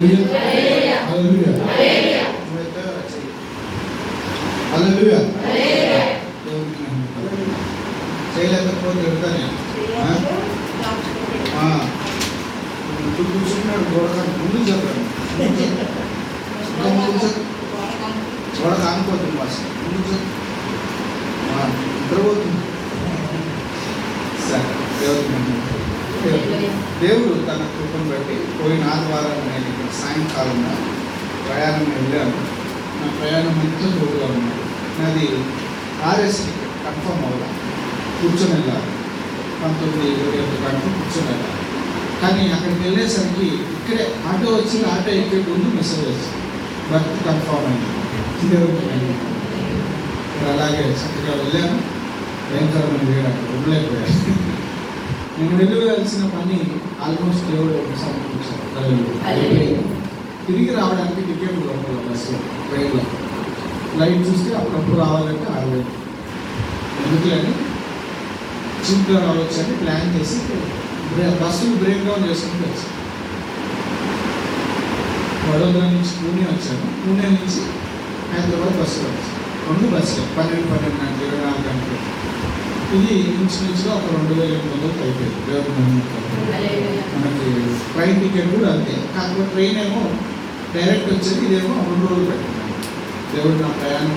చేయలేకపోతే ఎడతానే కూర్చున్నాడు గోడకాన్ని ముందు చెప్పాను గోడ కానుకోతుంది భాష ముందు చెప్పు నిద్రపోతుంది. సరే దేవుడు తన కృపను బట్టి పోయిన ఆదివారం నేను ఇక్కడ సాయంకాలం ప్రయాణం వెళ్ళాను. నా ప్రయాణం ఎంతో తోడుగా ఉన్నాడు. నాది ఆర్ఎస్ టికెట్ కన్ఫర్మ్ అవ్వాలి, కూర్చొని వెళ్ళాలి. 19-21 గంటలు కూర్చొని వెళ్ళాలి. కానీ అక్కడికి వెళ్ళేసరికి ఇక్కడే ఆటో వచ్చి ఆటో ఎక్కే ముందు మెసేజ్ వచ్చింది, బర్త్ కన్ఫర్మ్ అయింది. అలాగే చక్కగా వెళ్ళాను. భయంకరమైన వేడు అక్కడ ఉండలేకపోయాను. నేను వెళ్ళవలసిన పని ఆల్మోస్ట్ దేవుడు సమకూర్చారు. తిరిగి రావడానికి టికెట్ లోపల బస్సులో ట్రైన్లో ఫ్లైట్ చూస్తే అప్పుడప్పుడు రావాలంటే 6,000. ఎందుకులని చీప్గా రావచ్చు అని ప్లాన్ చేసి బస్సులు బ్రేక్ డౌన్ చేసుకుంటూ వచ్చాను. వడోదర నుంచి పూణే వచ్చాను. పూణే నుంచి హైదరాబాద్ బస్సులో వచ్చాను. 2 బస్సులు 12 గంటలు 24 గంటలు. ఇది ఇంచుమించుగా ఒక 2,800 అయిపోయింది. దేవుడు మనకి ట్రైన్ టికెట్ కూడా అంతే. కాకపోతే ట్రైన్ ఏమో డైరెక్ట్ వచ్చేది, ఇదేమో 2 రోజులు పెట్టినాను. దేవుడు నా ప్రయాణం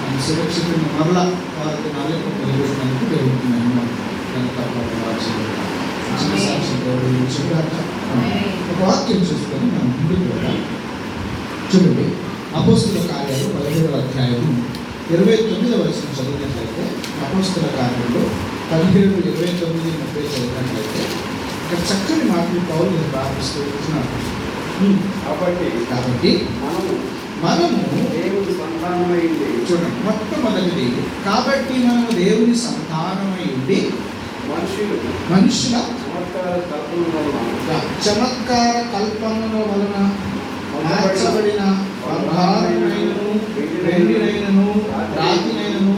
నన్ను సురక్షితంగా మరలా వారికి నాలుగు నిలబెట్టినందుకు దేవుడికి నేను ఒక వాక్యం చూసుకొని మనం ముందుకు వెళ్ళాలి. చూడండి, అపోస్తుల కార్యాలు 17వ అధ్యాయం 29వ వచనం చదివినట్లయితే, అపోస్తుల కార్యంలో 17:29-30 చదివినట్లయితే ఇక్కడ చక్కని మాటలు పౌలు ప్రారంభిస్తూ ఉంటున్నాడు. కాబట్టి మనము దేవుని సంతానమై ఉండి, చూడండి, మొట్టమొదటిది కాబట్టి మనము దేవుని సంతానమై ఉండి మనుషుల చమత్కార కల్పనల వలన మార్చబడిన బంగారునైనను వెండినైనను రాతినైనను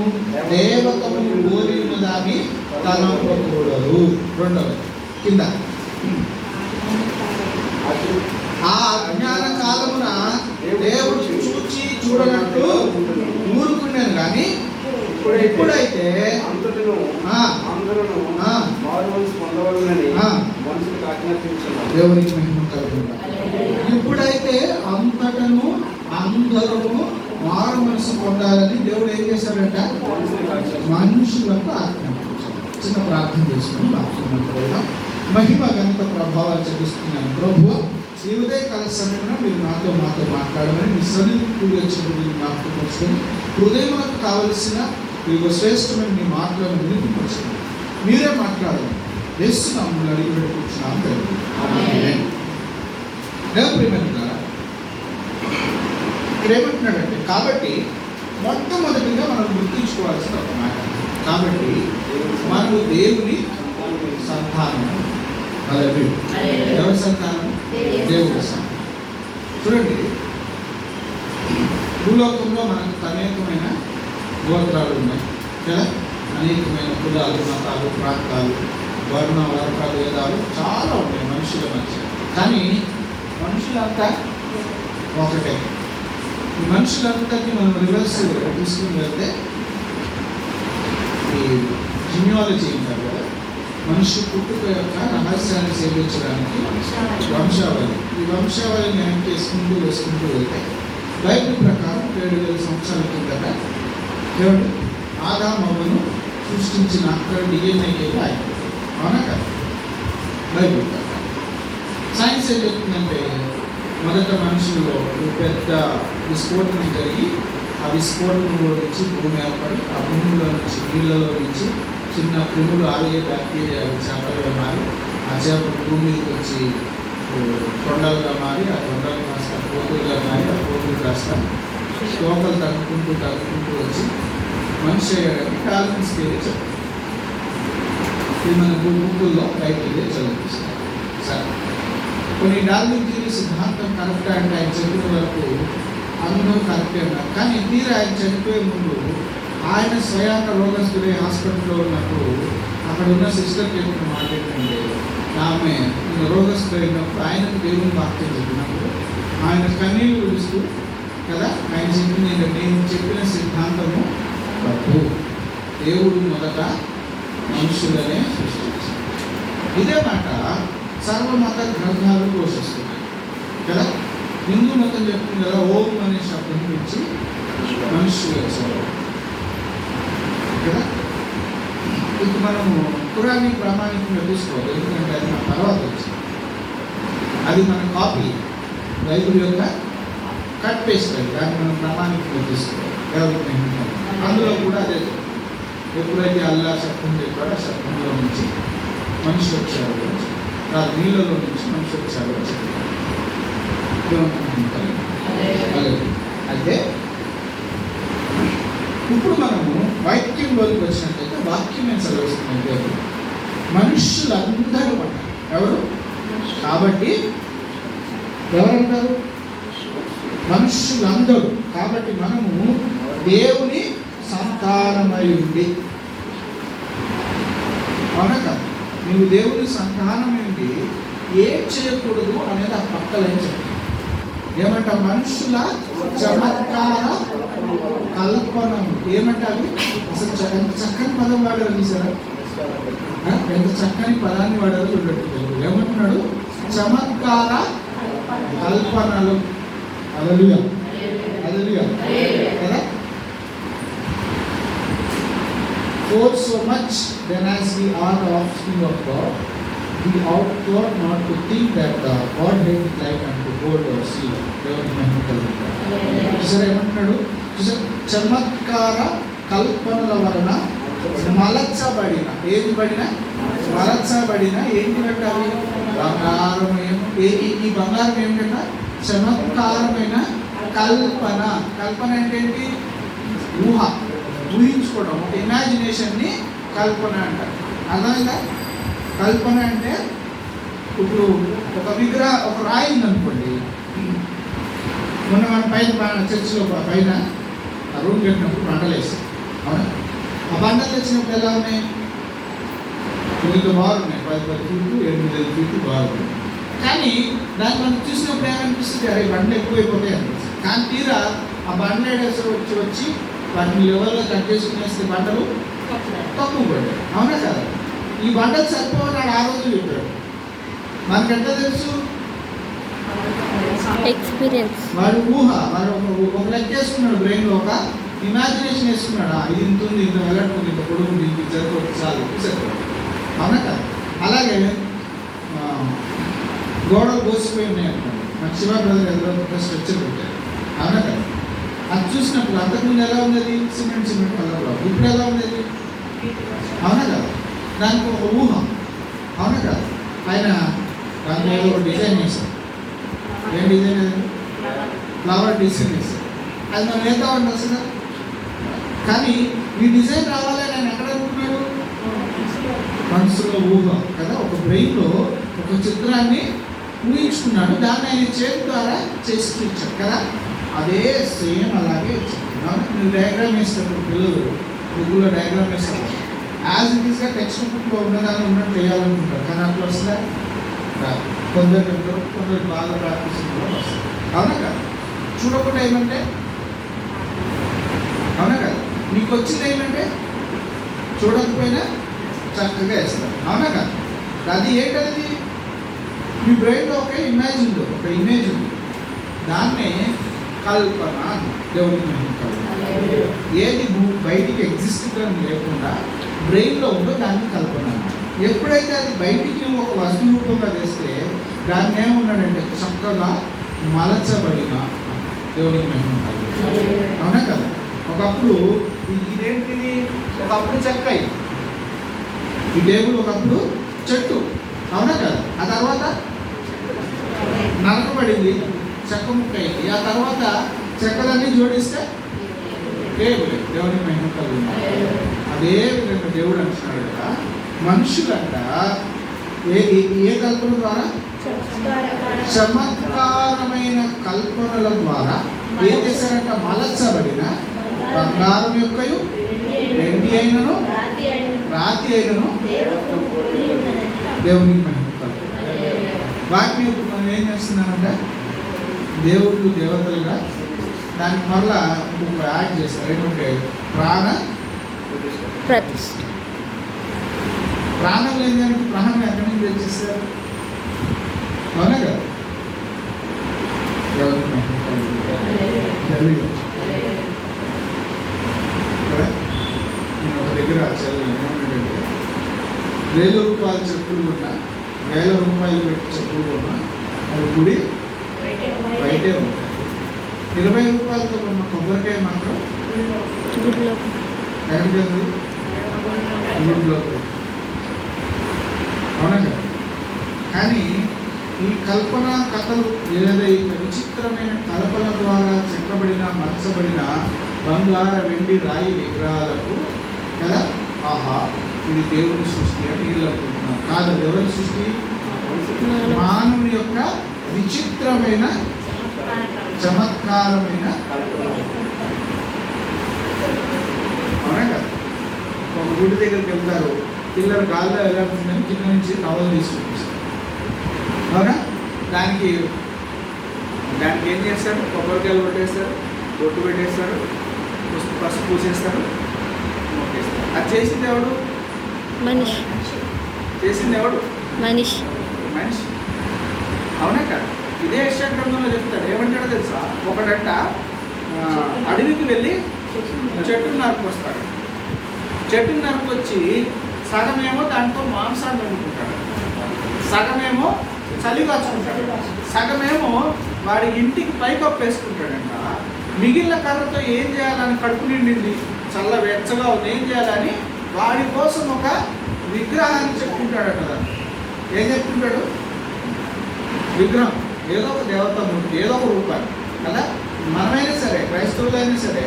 దేవతలను కోరి ఉన్నదాన్ని తనకూడదు. రెండవది కింద, ఆ అజ్ఞాన కాలమున దేవుడు చూచి చూడనట్టు ఊరుకున్నాను, కానీ ఎప్పుడైతే దేవునికి మహిమ కలుగుతుంది. ఎప్పుడైతే అంతటను అందరూ మారు మనసు పొందాలని దేవుడు ఏం చేశాడంట? మనుషులకు ఆజ్ఞాపించాడు. చిన్న ప్రార్థన చేసుకుని బాగా మహిమ గంత ప్రభావాలు చూపిస్తున్నాను. ప్రభువు, ఈ ఉదయకాల సమయంలో మీరు మాతో మాట్లాడమని మీ సన్నిధి కూడి వచ్చినప్పుడు జ్ఞాపకం వచ్చుకొని హృదయములకు కావలసిన మీకు శ్రేష్టమైన మీ మాటలను వినిపించుకోండి. మీరే మాట్లాడాలి. వేస్తున్నాము అడిగి పెట్టుకుంటున్నాం. ఇక్కడ ఏమంటున్నాడంటే, కాబట్టి మొట్టమొదటిగా మనం గుర్తుంచుకోవాల్సిన ఒక మాట, కాబట్టి మనము దేవుని సంతానం. ఎవరి సంతానం? దేవుడి సంతానం. చూడండి, భూలోకంలో మనకు అనేకమైన గోత్రాలు ఉన్నాయి కదా, అనేకమైన కులాలు, మతాలు, ప్రాంతాలు, వర్ణ వర్గ భేదాలు చాలా ఉన్నాయి మనుషుల మధ్య. కానీ మనుషులంతా ఒకటే. ఈ మనుషులందరికీ మనం రివర్స్ తీసుకుని వెళ్తే, ఈ జినియాలజీ ఉంటారు కదా, మనిషి పుట్టుక యొక్క రహస్యాన్ని సేవించడానికి వంశావళి, ఈ వంశావళిని వెనక్కి వేసుకుంటూ వెళ్తే బైబిల్ ప్రకారం 7,000 సంవత్సరాల కిందట దేవుడు ఆదామును సృష్టించిన అక్కడ డిఎన్ఏకి అయిపోయింది. అవునా కదా? బైబిల్ ప్రకారం. సైన్స్ ఏం చెప్తుందంటే, మొదట మనుషుల్లో పెద్ద విస్ఫోటనం జరిగి ఆ విస్ఫోటనంలో నుంచి భూమి ఏర్పడి, ఆ భూమిలో నుంచి నీళ్ళలో నుంచి చిన్న క్రిములు ఆగే బ్యాక్టీరియా చేపలుగా మారి, ఆ చేపలు భూమికి వచ్చి కొండలుగా మారి, ఆ కొండలు కాస్త కోతులుగా మారి, ఆ కోతులు కాస్త తోకలు తగ్గుకుంటూ వచ్చి మనిషి అయ్యాడని డాల్ఫిన్స్ థియరీ చెప్తారు. ఇది మన బుక్కుల్లో బయటికి చదివిస్తారు. సరే, కొన్ని డాల్ఫిన్ థియరీ సిద్ధాంతం కరెక్ట్ అంటే ఆయన చెప్పిన వరకు అందరూ కరెక్టే ఉన్నారు. కానీ తీరు ఆయన చనిపోయే ముందు ఆయన స్వయాన రోగస్తులై హాస్పిటల్లో ఉన్నప్పుడు అక్కడ ఉన్న సిస్టర్ చెప్పిన మాట ఏంటంటే, ఆమె రోగస్తున్నప్పుడు ఆయనకు దేవుని వాక్యం చెప్పినప్పుడు ఆయన కన్నీళ్ళు విడుస్తూ కదా ఆయన చెప్పింది ఏంటంటే నేను చెప్పిన సిద్ధాంతము తప్పు. దేవుడు మొదట మనుషులనే సృష్టించాడు. ఇదే మాట సర్వమత గ్రంథాలు పోషిస్తున్నాయి కదా. హిందూ మతం చెప్తుంది కదా, ఓం అనే శబ్దం నుంచి మనుషులు వచ్చారు కదా. ఇప్పుడు మనము ఖురాన్ని ప్రామాణికంగా తీసుకోవాలి, ఎందుకంటే అది మన తర్వాత వచ్చింది. అది మన కాపీ, బైబిల్ యొక్క కట్ పేస్ట్, దాన్ని మనం ప్రామాణికంగా తీసుకోవాలి. అందులో కూడా అదే ఎప్పుడైతే అల్లా శబ్దం చెప్పాడో శబ్దంలో నుంచి మనిషి వచ్చాడు, నీళ్ళలో నుంచి మనిషి వచ్చాడు అయితే ఇప్పుడు మనము వాక్యంలోకి వచ్చినట్లయితే వాక్యం ఏం సెలవుస్తుందంటే మనుషులందరూ అంటారు. ఎవరు కాబట్టి ఎవరంటారు? మనుషులందరూ. కాబట్టి మనము దేవుని సంతానమై ఉండి, అవునా కదా, నువ్వు దేవుని సంతానమై ఉండి ఏం చేయకూడదు అనేది ఆ పక్కలేం చెప్తాను. ఏమంట? మనుషుల చమత్కార కల్పనము. ఏమంటారు? అసలు ఎంత చక్కని పదం వాడారు చూసారా? ఎంత చక్కని పదాన్ని వాడారు చూడండి. ఏమంటున్నాడు? చమత్కార కల్పనలు. హల్లెలూయా, హల్లెలూయా కదా. For so much then as we are the offspring of God, we ought not to think that God is like unto gold or silver. దేవుని మహిమ కలుగుతారు. చూసారా ఏమంటున్నాడు? చమత్కార కల్పనల వలన మలచబడిన, ఏది పడిన మలచబడిన ఏంటి పెట్టాలి? బంగారం. ఈ బంగారం ఏమిటంట? చమత్కారమైన కల్పన. కల్పన అంటే ఏంటి? ఊహ, ఊహించుకోవడం. ఒక ఇమాజినేషన్ని కల్పన అంటారు. అర్థమైందా? కల్పన అంటే ఇప్పుడు ఒక రాయి ఉందనుకోండి. మొన్న మన పైన చర్చిలో పైన రూమ్ కట్టినప్పుడు బండలు వేసాం, అవునా? ఆ బండలు తెచ్చినప్పుడు ఎలా ఉన్నాయి? 9 బాగున్నాయి, 10 ఫీట్లు 8 ఫీట్లు బాగున్నాయి. కానీ దాన్ని మనం చూసినప్పుడు ఏమనిపిస్తుంది? అరే బండ ఎక్కువైపోతాయి అనిపిస్తుంది. కానీ తీరా ఆ బండ్లు వచ్చి వాటిని లెవెల్లో కట్ చేసుకునేస్తే బండలు తక్కువ పడ్డాయి, అవునా కదా? ఈ బండలు సరిపోవని ఆ రోజు చెప్పాడు. మనకెంత తెలుసు? ఎక్స్పీరియన్స్. వాడు ఊహ, వాడు ఒక లెక్క వేసుకున్నాడు, బ్రెయిన్లో ఒక ఇమాజినేషన్ వేసుకున్నాడు. ఇది ఇంత ఉంది, ఇంత వెళ్ళట్టుంది, ఇంత పొడుగు ఉంది, ఇంత సరిపోతుంది, చాలు సరిపోతుంది, అవునా కదా? అలాగే గోడలు కోసిపోయి ఉన్నాయి అనుకోండి. నాకు శివ బ్రదర్ ఎదురు స్ట్రక్చర్ పెట్టారు, అవునా కదా? అది చూసినప్పుడు అంతకుముందు ఎలా ఉంది? సిమెంట్ కలర్లో. ఇప్పుడు ఎలా ఉంది? అవునా కదా? దానికి ఒక ఊహ, అవునా కదా? ఆయన దాని మీద ఒక డిజైన్ వేశారు. ఏం డిజైన్? అది ఫ్లవర్ డిజైన్ వేశారు. అది మనం వేద్దామంటే అసలు. కానీ ఈ డిజైన్ రావాలని ఆయన ఎక్కడ అనుకున్నాడు? మనసులో ఊహ కదా, ఒక బ్రెయిన్లో ఒక చిత్రాన్ని ఊహించుకున్నాడు. దాన్ని ఆయన చేతి ద్వారా చేసి చూపించాడు కదా. అదే సేమ్ అలాగే ఇచ్చాడు. నువ్వు డయాగ్రామ్ వేసేటప్పుడు పిల్లలు గూగుల్లో డయాగ్రామ్ వేస్తారు, యాజ్ ఇట్ ఈస్గా టెక్స్ట్ బుక్లో ఉన్నదాన్ని ఉన్నట్టు వేయాలనుకుంటారు. కానీ అట్లా వస్తుందా? కొందరు బాగా ప్రాక్టీస్ వస్తుంది, అవునా కదా? చూడకుండా ఏమంటే, అవునా కదా? నీకు వచ్చింది ఏమంటే చూడకపోయినా చక్కగా వేస్తారు, అవునా కదా? అది ఏంటది? మీ బ్రెయిన్లో ఒక ఇమేజ్ ఉంది, దాన్నే కల్పన. దేవుడికి ఏది బయటికి ఎగ్జిస్ట్గా లేకుండా బ్రెయిన్లో ఉందో దాన్ని కల్పన. ఎప్పుడైతే అది బయటికి ఒక వస్తు రూపంగా వేస్తే దాన్ని ఏమున్నాడంటే చక్కగా మలచబడిన. దేవుడికి మహిమ, అవునా కదా? ఒకప్పుడు ఇదేంటిది? ఒకప్పుడు చెక్క, ఈ టేబుల్ ఒకప్పుడు చెట్టు, అవునా కదా? ఆ తర్వాత నరకబడింది, చెక్క ముక్క అయింది. ఆ తర్వాత చెక్కలన్నీ జోడిస్తే టేబుల్. దేవుడికి మహిమ కలుగుతుంది. అదే విధంగా దేవుడు అంటున్నాడు కదా, మనుషులంట ఏ కల్పన ద్వారా? చమత్కారమైన కల్పనల ద్వారా ఏం చేశారంట? మలచబడిన బంగారం యొక్కయు వెండి అయినను రాతి అయినను దేవునికి మహిమ కలుగుతుంది. వాటిని ఇప్పుడు మనం ఏం చేస్తున్నామంటే దేవుళ్ళు దేవతలుగా దానికి మళ్ళా ఇంకొక యాడ్ చేస్తారు. ఏంటంటే ప్రతిష్ఠ. ప్రాణం లేని దానికి ప్రాణం ఎక్కడి నుంచి తెచ్చిస్తారు? అవునా కదా? నేను ఒక దగ్గర చదివాను, 1000 రూపాయల చెప్పులు ఉన్నా, 1000 రూపాయలు పెట్టి చెప్పులు ఉన్నా అది గుడి బయటే ఉంటాయి. 20 రూపాయలతో ఉన్న కొబ్బరికాయ మాత్రం ఎక్కడికి వెళ్తుంది? గుడిలోకి. అవునా కదా? కానీ ఈ కల్పన కథలు లేదా ఈ విచిత్రమైన కల్పన ద్వారా చెక్కబడిన మలచబడిన బంగార వెండి రాయి విగ్రహాలకు కదా, ఆహా ఇది దేవుని సృష్టి అని వీళ్ళు అనుకుంటున్నారు. కాదు, ఎవరి సృష్టి? మానవుని యొక్క విచిత్రమైన చమత్కారమైన. అవునా కదా? ఒక గుడి దగ్గరికి వెళ్తారు, పిల్లలు గాల్లో ఎలా ఉంటుందని కింద నుంచి టవల్ తీసుకుంటారు. అవునా? దానికి ఏం చేస్తారు? కొబ్బరికాయలు కొట్టేస్తారు, బొట్టు పెట్టేస్తారు, పసుపు పూసేస్తారు, మొక్కేస్తారు. అది చేసింది ఎవడు? మనిషి. చేసింది ఎవడు? మనిషి. అవునా కదా? ఇదే యెషయా గ్రంథంలో చెప్తాడు. ఏమంటాడో తెలుసా? ఒకడంట అడవికి వెళ్ళి చెట్టును నరుకొస్తాడు. చెట్టును నరుకొచ్చి సగమేమో దాంట్లో మాంసాన్ని వండుకుంటాడు, సగమేమో చలి కాచుకుంటాడు, సగమేమో వాడి ఇంటికి పైకప్పేసుకుంటాడంట. మిగిలిన కర్రతో ఏం చేయాలని, కడుపు నిండింది, చల్ల వెచ్చగా ఉంది, ఏం చేయాలని వాడి కోసం ఒక విగ్రహాన్ని చెప్పుకుంటాడట. ఏం చెప్పుకుంటాడు? విగ్రహం, ఏదో ఒక దేవత మూర్తి, ఏదో ఒక రూపాన్ని కదా. మనమైనా సరే, క్రైస్తవులైనా సరే,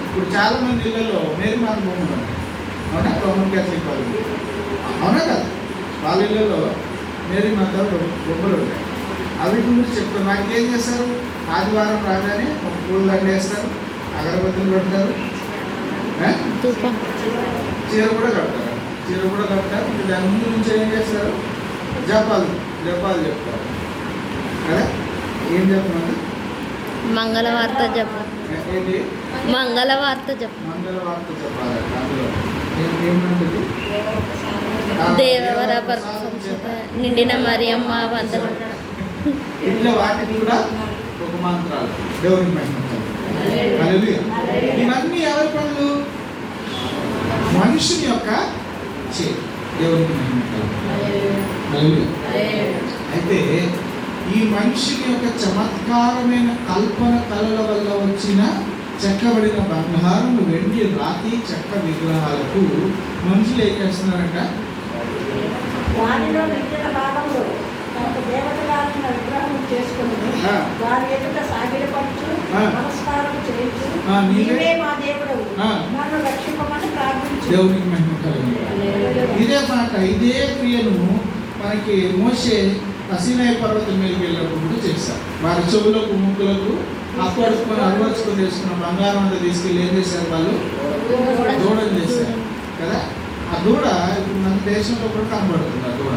ఇప్పుడు చాలామంది ఇళ్ళల్లో మేరీమాత బొమ్మలు ఉన్నాయి. అవునా? రోమన్ క్యాథలిక్ వాళ్ళు, అవునా కదా? వాళ్ళ ఇళ్ళల్లో మేరీమాత బొమ్మలు ఉంటాయి. అవి గురించి చెప్తారు. నాకు ఏం చేస్తారు? ఆదివారం రాగానే ఒక పూలు దండ వేస్తారు, అగరబత్తులు పెడతారు, చీర కూడా కడతారు. దాని ముందు నుంచి ఏం చేస్తారు? జపాలు చెప్తారు కదా. ఏం చెప్పమండి? మంగళవార్త జపం. ఏంటి? మంగళవార్త చెప్పాలి. అందులో ఏమంటుంది? దేవర నిండిన మరియమ్మ వందనం. ఇట్లా వాటికి కూడా ఒక మంత్రాలు, దేవుని మహిమ. ఇవన్నీ ఎవరి పనులు? మనుషుని యొక్క దేవునికి మహిమ. అయితే ఈ మనిషిని యొక్క చమత్కారమైన కల్పన కళల వల్ల వచ్చిన చెక్కబడిన బంగారం, వెండి, రాతి, చెక్క విగ్రహాలకు మనుషులు ఏం చేస్తున్నారంట? దేవునికి మహిమ కలుగును. ఇదే మాట, ఇదే క్రియను మనకి మోషే సీనాయి పర్వతం మీదకి వెళ్ళినప్పుడు కూడా చేశారు. వారి చెవులకు, ముక్కులకు అప్పడుకొని అలవర్చుకొని చేసుకున్న బంగారం అంతా తీసుకెళ్ళి ఏం చేశారు? వాళ్ళు దూడని చేశారు కదా. ఆ దూడ ఇప్పుడు మన దేశంలో కూడా కనబడుతుంది. ఆ దూడ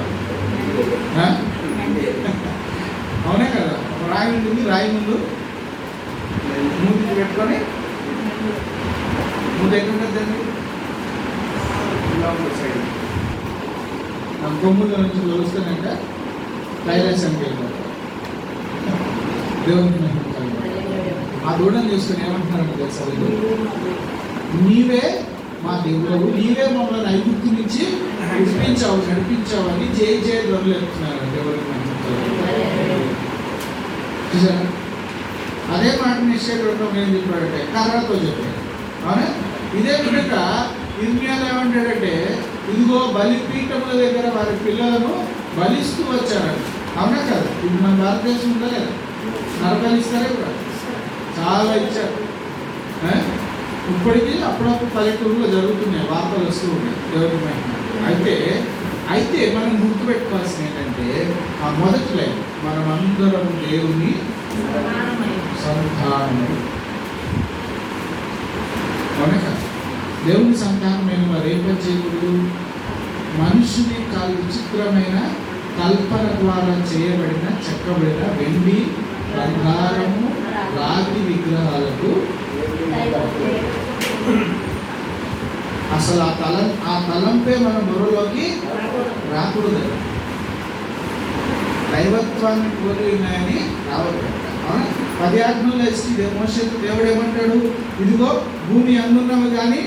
అవునే కదా? రాయి ఉంటుంది, రాయి ముందు మూతికి పెట్టుకొని, మూతి ఎక్కడ పెద్దండి? సైడ్ కొమ్ముల నుంచి తొలుస్తానంట కైలాసానికి వెళ్ళిపోతారు. దేవునికి మహిమ కలుగును. ఆ దూడని తీసుకుని ఏమంటున్నారంటే తెలుసా? నీవే మా దేవుడవు, నీవే మమ్మల్ని ఐగుప్తు నుంచి నడిపించావు అని జయ ధ్వనులు చెప్తున్నారు. దేవునికి మహిమ కలుగును. చూసారా? అదే మాట యెషయా గ్రంథంలో ఏం చెప్పాడంటే కర్రతో చెప్పాడు. అవునా? ఇదే విధంగా ఇర్మియాలో ఏమంటాడంటే, ఇదిగో బలిపీఠముల దగ్గర వారి పిల్లలను బలిస్తూ వచ్చారంట. అవునా కదా? ఇప్పుడు మన భారతదేశం ఉందా లేదా? నరబలిస్తారే కూడా చాలా ఇచ్చారు. ఇప్పటికీ అప్పుడప్పుడు పల్లెటూరులో జరుగుతున్నాయి, వార్తలు వస్తూ ఉన్నాయి. దేవుని మహిమ. అయితే మనం గుర్తుపెట్టుకోవాల్సింది ఏంటంటే, ఆ మొదటి లైన్, మనం అందరం దేవుని సంతానము. అవునా కదా? దేవుని సంతానమైన వారు ఏం పని చేయకూడదు? మనుషుని విచిత్రమైన కల్పన ద్వారా చేయబడిన చెక్కబడిన వెండి, బంగారము, రాగి విగ్రహాలకు అసలు ఆ తలంపే మన బుర్రలోకి రాకూడదు. దైవత్వాన్ని కోరినాయని రావద్దు. అవునా? 10 ఆజ్ఞలు ఇస్తే మోషేకు దేవుడు ఏమంటాడు? ఇదిగో భూమి అందున్నవి కానీ,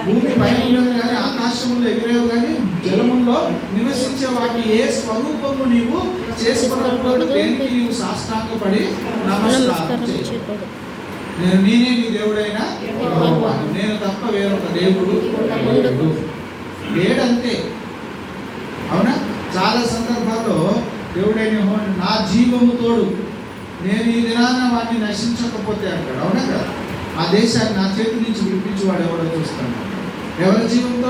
భూమి పైన ఉన్నవి కానీ, ఆకాశంలో ఎగిరేవి కానీ, జలములో నివసించే వాటి ఏ స్వరూపము నీవు చేసుకోవడం, దేనికి నీవు సాష్టాంగపడి నమస్కారం చేయకూడదు. నేనే నీ దేవుడైనా యెహోవాను, నేను తప్ప వేరొక దేవుడు లేడంతే. అవునా? చాలా సందర్భాల్లో దేవుడైన యెహోవా నా జీవము తోడు, నేను ఈ దినాన వాడిని నశించకపోతే అంటాడు. అవునా కదా? ఆ దేశాన్ని నా చేతి నుంచి విడిపించేవాడు ఎవడో చూస్తాను. ఎవరి జీవంతో?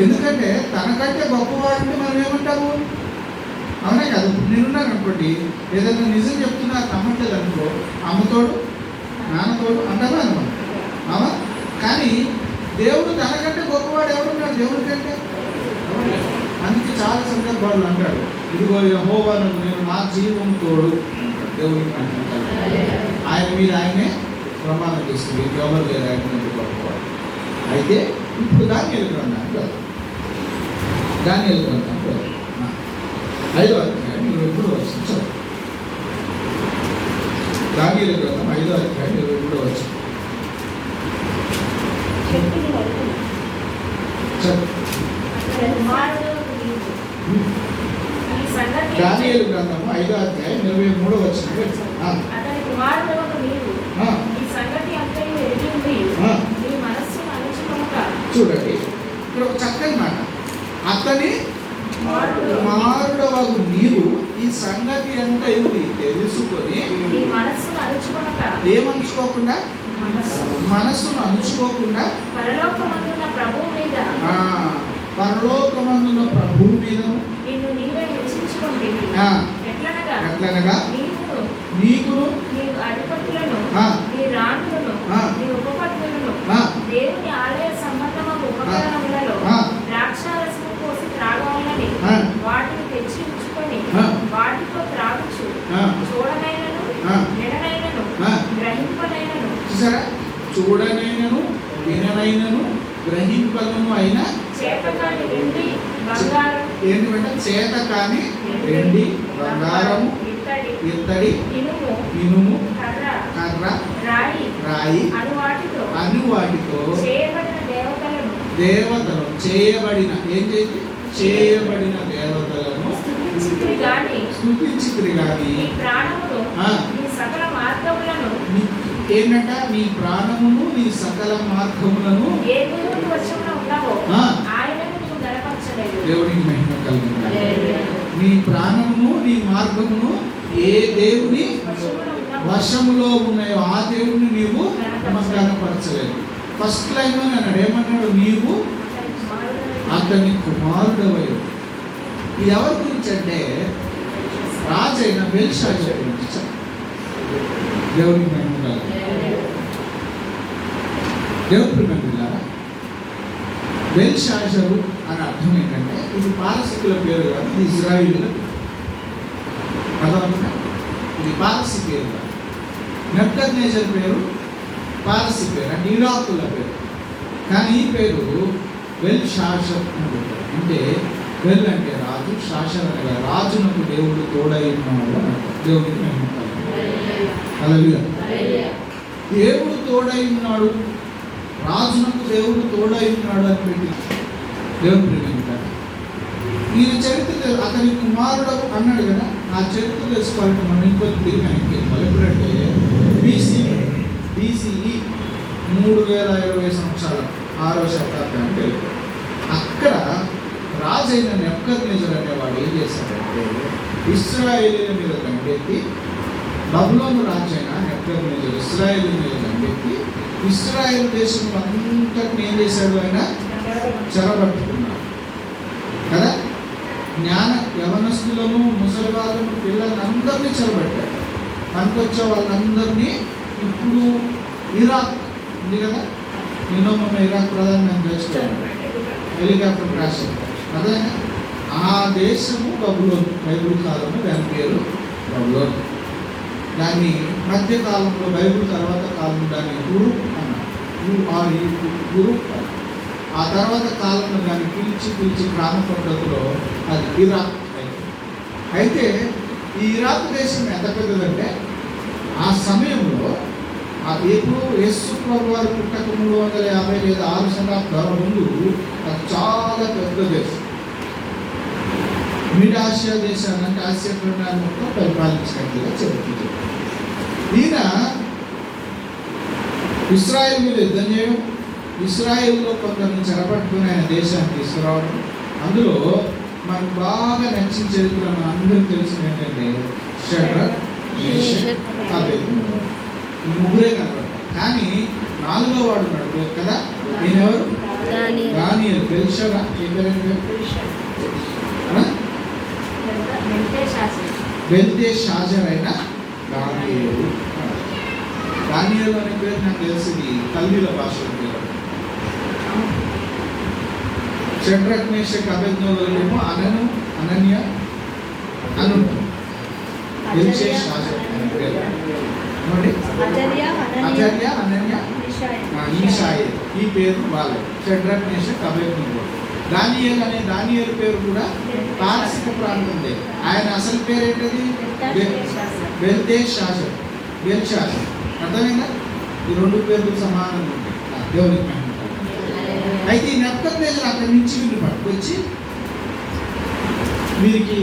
ఎందుకంటే తనకంటే గొప్పవాడంటే మనం ఏమంటాము? అవునా కదా? ఇప్పుడు నేనున్నాను అనుకోండి, ఏదైనా నిజం చెప్తున్నా నమ్మట్లేదు అనుకో, అమ్మతోడు నాన్నతోడు అంటారా అనమాట. అవునా? కానీ దేవుడు తనకంటే గొప్పవాడు ఎవరున్నాడు దేవుడి కంటే? అందుకే చాలా సందర్భాలు అంటాడు, ఇదిగో యెహోవాను నేను నా జీవం తోడు దేవుడికి అంటాడు. ఆయన మీద ఆయనే ప్రమాణం చేస్తుంది, ఎవరు లేదు ఆయన మీద గొప్పవాడు. అయితే ఇప్పుడు దానియేలు గ్రంథానికి 5వ అధ్యాయం 23వ వచనం చదువు. దానియేలు గ్రంథం 5వ అధ్యాయం 23వ వచనం దానియేలు గ్రంథము 5వ అధ్యాయం 23వ వచనం. చూడండి, ఇక్కడ ఒక చక్కని మాట, అతని కుమారుడవగు నీవు ఈ సంగతి అంత ఇది తెలుసుకొని ఏమనుకోకుండా, మనస్సును అణుచుకోకుండా పరలోకమందున్న ప్రభువు మీద ఎట్లనగా నీకును అధిపతులను ఉపపత్నులను దేవుని ఆలయ సంబంధమైన ఉపకరణములలో ద్రాక్షారసము పోసి త్రాగవాలని వాటిని తెచ్చి ఉంచుకొని వాటితో త్రాగుచు చూడనైనను విననైనను గ్రహింపనైనను. చూసారా? చూడనైనను విననైనను గ్రహింపలను అయిన చేతకాని వెండి బంగారం, ఏంటంటే చేతకాని వెండి బంగారము, ఇత్తడి, ఇనుము, కర్ర, రాయి అను వాటితో దేవతలను చేయబడిన చేయబడిన దేవతలను స్తుతించితిరి గాని ఏంటంట? నీ ప్రాణమును నీ సకల మార్గములను దేవునికి మహిమ కలుగుతుంది. నీ ప్రాణమును నీ మార్గమును ఏ దేవుని వశములో ఉన్నాయో ఆ దేవుని నీవు నమస్కారపరచలేదు. ఫస్ట్ లైన్ అన్నాడు, ఏమన్నాడు? నీవు అతని కుమారుడవై. ఇది ఎవరి గురించి అంటే రాజైన బెల్షాజరు గురించి. దేవునికి మహిమ కలుగుతుంది. దేవుని ప్రియమైనవారా, బెల్షాజరు అని అర్థం ఏంటంటే ఇది పారసీకుల పేరు కాదు, ఇది ఇజ్రాయిలీల పేరు. అర్థమవుతుందా? ఇది పారసీ పేరు కాదు. నెబుకద్నెజర్ పేరు పారసీ పేరు, అంటే ఇరాకుల పేరు. కానీ ఈ పేరు బెల్షాజర్ అని పెట్టారు. అంటే బెల్ అంటే రాజు, శాసర్ అనగా రాజునకు దేవుడు తోడై ఉన్నాడు అన్నట్టు. దేవుడికి మహిమ కలుగుతుంది. హల్లెలూయా. దేవుడు తోడై ఉన్నాడు, రాజునకు దేవుడు తోడై ఉన్నాడు అని పెట్టి దేవుడు ప్రేమించాడు. ఈయన చరిత్ర అతని కుమారుడు అన్నాడు కదా, ఆ చరిత్ర తెలుసుకోవాలంటే మనం ఇంకొక తిరిగి ఎప్పుడంటే BCE 3020 సంవత్సరాల 6వ శతాబ్దానికి వెళ్ళిపోయాడు. అక్కడ రాజైన నెబుకద్నెజర్ అనేవాడు ఏం చేశాడంటే ఇశ్రాయేలీల మీద దండెత్తి, బబులోను రాజైన నెబుకద్నెజర్ ఇశ్రాయేలీల మీద దండెత్తి ఇశ్రాయేల్ దేశం అంతటిని ఏం చేశాడు? ఆయన చెరబట్టుకున్నాడు కదా. యవనస్తులను, ముసలి వాళ్ళను, పిల్లలను అందరినీ చెరబట్టాడు. పనికొచ్చే వాళ్ళందరినీ ఇప్పుడు ఇరాక్ ఉంది కదా, నిన్న మొన్న ఇరాక్ ప్రధానమంత్రి హెలికాప్టర్ క్రాష్ అదే ఆ దేశము బబులోను. బైబిల్ కాలంలో దాని పేరు బబులోను. దాన్ని మధ్యకాలంలో బైబిల్ తర్వాత కాలం దాన్ని గురు అన్నారు. గురు. ఆ తర్వాత కాలంలో దాన్ని పిలిచి గ్రామ పద్ధతిలో అది ఇరాక్ అయితే ఈ ఇరాక్ దేశం ఎంత పెద్దదంటే ఆ సమయంలో ఎప్పుడు యేసు ప్రభు వారు పుట్టక 350 లేదా 6 శతాబ్దాల ముందు అది చాలా పెద్ద దేశం. మిడ్ ఆసియా దేశాన్ని అంటే ఆసియా ఖండాన్ని మొత్తం పరిపాలించినట్లుగా చెబుతుంది. ఈయన ఇస్రాయేల్ మీద యుద్ధం చేయడం, ఇస్రాయేల్లో కొందరిని చెరపట్టుకుని ఆయన దేశాన్ని తీసుకురావడం. అందులో మనకు బాగా నచ్చిన చరిత్ర మన అందరికీ తెలిసిన ఏంటంటే షడ్రక్, మేషక్, అబేద్నెగో. ఈ ముగ్గురే కనబడతారు. కానీ 4వ వాడు ఉన్నాడు కదా, ఈయనెవరు? దానియేలు. బెల్షరా ఏ పేరు? బెల్తెషాజర్ అయిన దానియేలు. దానియేలు అనే పేరు నాకు తెలిసింది కల్దీల భాషలో పేరు. షడ్రక్, మేషక్, అబేద్నెగోలేమో అనన్య అను బెల్తెషాజర్ అనే పేరు. అజర్య, అనన్య, మిషాయేల్. ఈ పేరు వాళ్ళే. షడ్రక్, మేషక్, అబేద్నెగో. దానియేలు పేరు కూడా తార్సిక ప్రాంతం. ఆయన అసలు పేరు ఏంటది? బెల్తెషాజర్. అర్థమైందా? ఈ 2 పేర్లు సమానంగా ఉంటాయి. దేవునికి మహిమ. అయితే ఈ నెబుకద్నెజర్ అక్కడి నుంచి వీళ్ళు పట్టుకొచ్చి వీరికి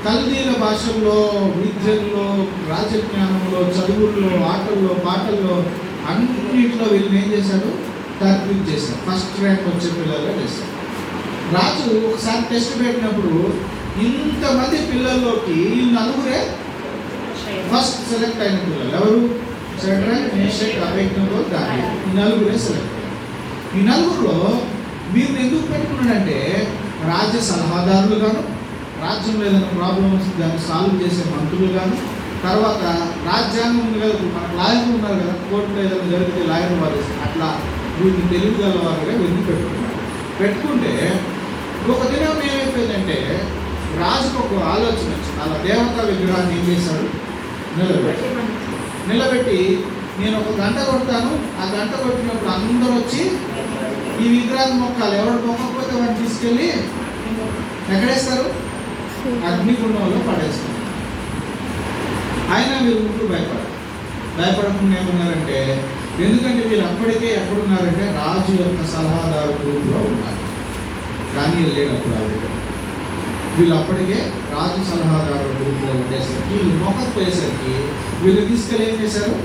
కల్దీల భాషల్లో, విద్యల్లో, రాజజ్ఞానంలో, చదువుల్లో, ఆటల్లో, పాటల్లో అన్నింటిలో వీళ్ళని ఏం చేశారు? తర్ఫీదు చేశారు. ఫస్ట్ ర్యాంక్ వచ్చే పిల్లల్లో చేశారు. రాజు ఒకసారి టెస్ట్ పెట్టినప్పుడు ఇంతమంది పిల్లల్లోకి ఈ 4 ఫస్ట్ సెలెక్ట్ అయిన పిల్లలు. ఎవరు? షడ్రక్, మేషక్, అబేద్నెగో, దానియేలు. ఈ 4 సెలెక్ట్ అయ్యారు. ఈ 4లో వీరిని ఎందుకు పెట్టుకున్నాడంటే రాజ్య సలహాదారులు గాను, రాజ్యంలో ఏదైనా ప్రాబ్లం వస్తుంది దాన్ని సాల్వ్ చేసే మంత్రులు గాను, తర్వాత రాజ్యాంగం ఉంది కదా, మనకు లాయర్లు ఉన్నారు కదా, కోర్టులో ఏదైనా జరిగితే లాయర్ వారు అట్లా వీరిని తెలివిగల వారుగా వీరిని పెట్టుకుంటే ఒక దినం ఏమైపోయిందంటే రాజుకు ఒక ఆలోచన వచ్చింది. అలా దేవతా విగ్రహాన్ని ఏం చేశాడు? నిలబెట్టి నేను ఒక గంట కొడతాను, ఆ గంట కొట్టినప్పుడు అందరూ వచ్చి ఈ విగ్రహాన్ని మొక్కాలి. ఎవరు మొక్కకపోతే వాడిని తీసుకెళ్ళి ఎక్కడేస్తారు? అగ్నిగుండంలో పడేస్తారు. ఆయన వీళ్ళు ముగ్గురు భయపడకుండా ఏమన్నారంటే, ఎందుకంటే వీళ్ళు అప్పటికే ఎక్కడున్నారంటే రాజు యొక్క సలహాదారు గ్రూప్లో ఉన్నారు. కానీ లేనప్పుడు వీళ్ళు అప్పటికే రాజు సలహాదారు గ్రూప్లో ఉండేసరికి వీళ్ళు మొక్కకపోయేసరికి వీళ్ళు తీసుకెళ్ళి ఏం చేశారు?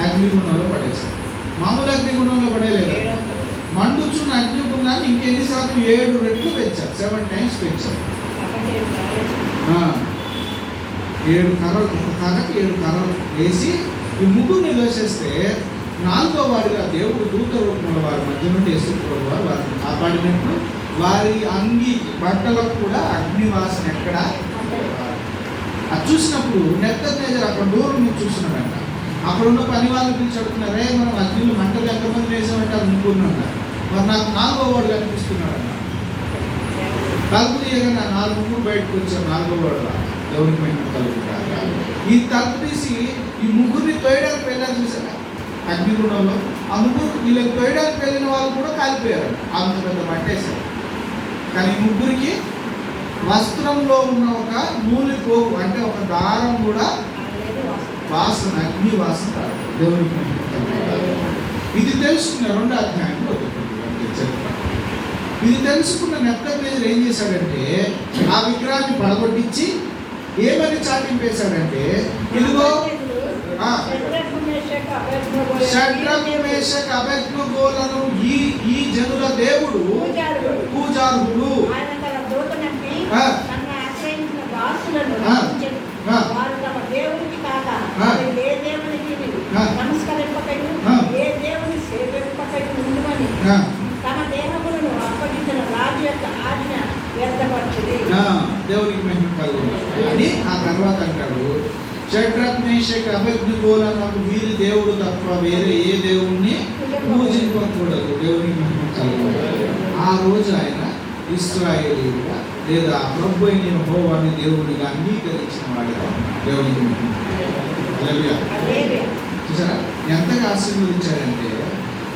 అగ్నిగుండంలో పడేశారు. మామూలు అగ్నిగుండంలో పడేయలేదు, మండుచున్న అగ్నిగుండాన్ని ఇంకెన్నిసార్లు 7 రెట్లు పెంచారు. 7 times పెంచారు. 7 కర్రలు, ఒక కర్రకి 7 కర్రలు వేసి ఈ ముగ్గురిని వేసేస్తే 4వ వాడిగా దేవుడు దూత రూపంలో వారి మధ్య నుండి యేసుప్రభువు వారు వారిని కాపాడినప్పుడు వారి అంగి బట్టలకు కూడా అగ్నివాసన ఎక్కడ అది చూసినప్పుడు నెబుకద్నెజర్ అక్కడ దూరం నుంచి చూస్తున్నాడంట. అక్కడ ఉన్న పని వాళ్ళు పిలిచి అడుగుతున్నారే, మనం అగ్నిలో మంటలు ఎంతమంది వేసామంటే అది ముగ్గురున్నారు. మరి నాకు 4వ వాడు కనిపిస్తున్నాడు. తలుపు తీయగానే 4 ముగ్గురు బయటకు వచ్చారు. 4వ వాడు దేవునికి మహిమ కలుగుతారు. ఈ తలుపు తీసి ఈ ముగ్గురిని తోయడానికి వెళ్ళారు చూసారా అగ్నిగుండంలో. ఆ ముగ్గురు వీళ్ళకి తోయడానికి వెళ్ళిన వాళ్ళు కూడా కాలిపోయారు, అంత పెద్ద పట్టేశారు. కానీ ముగ్గురికి వస్త్రంలో ఉన్న ఒక నూనె పోగు అంటే ఒక దారం కూడా వాసన, అగ్ని వాసన రాదు. దేవునికి మహిమ కలుగుతారు. ఇది తెలుసుకున్న 2వ అధ్యాయంలో ఇది తెలుసుకున్న నెబుకద్నెజర్ ఏం చేశాడంటే ఆ విగ్రహాన్ని పడగొట్టించి ఏమని చాటింపేశాడంటే, ఇదిగో షడ్రక్, మేషక్, అబేద్నెగోలను ఈ జనుల దేవుడు పూజారుడు దేవునికి మహిమ కలుగుతారు అని ఆ తర్వాత అంటాడు. షడ్రక్, మేషక్, అబేద్నెగోలను వీరి దేవుడు తప్ప వేరే ఏ దేవుణ్ణి పూజింపకూడదు. దేవునికి మహిమ కలుగుతారు. ఆ రోజు ఆయన ఇశ్రాయేలీయులుగా లేదా ప్రభు అయిన యెహోవాని దేవుడిగా అంగీకరించిన వాడిగా దేవునికి హల్లెలూయా. చూసారా ఎంతగా ఆశీర్వదించాడంటే,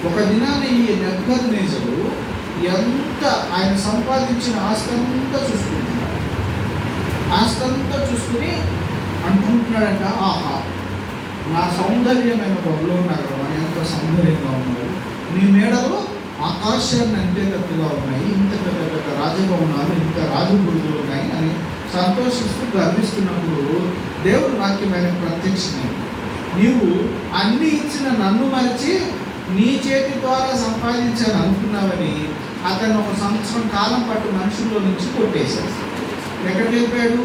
ఒక దినాన్ని ఈ నెబుకద్నెజరు ఎంత ఆయన సంపాదించిన ఆస్తంతా చూసుకుంటున్నాడు. ఆస్తంతా చూసుకుని అనుకుంటున్నాడంట, ఆహా నా సౌందర్యమైన బబులోను నగరం అని ఎంత సౌందర్యంగా ఉన్నారు, నీ మేడలు ఆకాశాన్ని అంటేటట్టుగా ఉన్నాయి, ఇంత పెద్ద పెద్ద రాజభవనాలు, ఇంత రాజగుడులు ఉన్నాయి అని సంతోషిస్తూ గర్విస్తున్నప్పుడు దేవుడు వాక్యమైన ప్రత్యక్షమైంది. నీవు అన్ని ఇచ్చిన నన్ను మరిచి నీ చేతి ద్వారా సంపాదించాలని అనుకున్నావని అతను 1 సంవత్సరం కాలం పాటు మనుషుల్లో నుంచి కొట్టేశాడు. ఎక్కడికి వెళ్ళిపోయాడు?